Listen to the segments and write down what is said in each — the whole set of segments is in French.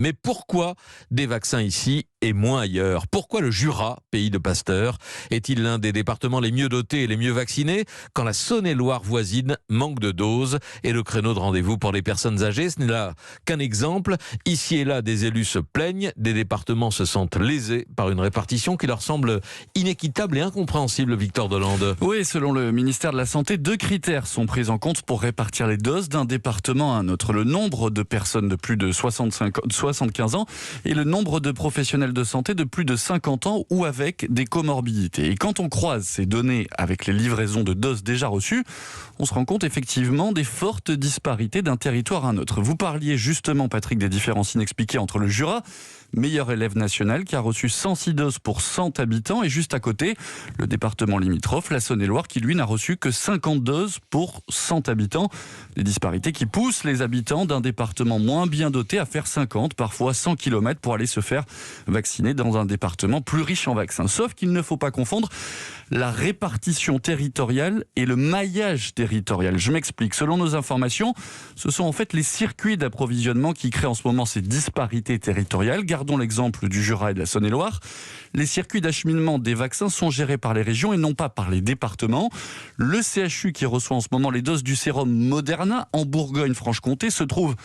Mais pourquoi des vaccins ici et moins ailleurs? Pourquoi le Jura, pays de Pasteur, est-il l'un des départements les mieux dotés et les mieux vaccinés quand la Saône-et-Loire voisine manque de doses et le créneau de rendez-vous pour les personnes âgées? Ce n'est là qu'un exemple. Ici et là, des élus se plaignent, des départements se sentent lésés par une répartition qui leur semble inéquitable et incompréhensible, Victor Delande. Oui, selon le ministère de la Santé, 2 critères sont pris en compte pour répartir les doses d'un département à un autre. Le nombre de personnes de plus de 75 ans et le nombre de professionnels de santé de plus de 50 ans ou avec des comorbidités. Et quand on croise ces données avec les livraisons de doses déjà reçues, on se rend compte effectivement des fortes disparités d'un territoire à un autre. Vous parliez justement, Patrick, des différences inexpliquées entre le Jura, meilleur élève national, qui a reçu 106 doses pour 100 habitants, et juste à côté, le département limitrophe, la Saône-et-Loire, qui lui n'a reçu que 50 doses pour 100 habitants. Des disparités qui poussent les habitants d'un département moins bien doté à faire 50, parfois 100 km pour aller se faire vacciner dans un département plus riche en vaccins. Sauf qu'il ne faut pas confondre la répartition territoriale et le maillage territorial. Je m'explique. Selon nos informations, ce sont en fait les circuits d'approvisionnement qui créent en ce moment ces disparités territoriales. Gardons l'exemple du Jura et de la Saône-et-Loire. Les circuits d'acheminement des vaccins sont gérés par les régions et non pas par les départements. Le CHU qui reçoit en ce moment les doses du sérum Moderna en Bourgogne-Franche-Comté se trouve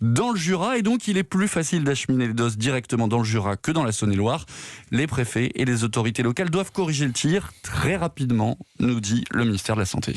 dans le Jura et donc il est plus facile d'acheminer les doses directement dans le Jura que dans la Saône-et-Loire. Les préfets et les autorités locales doivent corriger le tir très rapidement, nous dit le ministère de la Santé.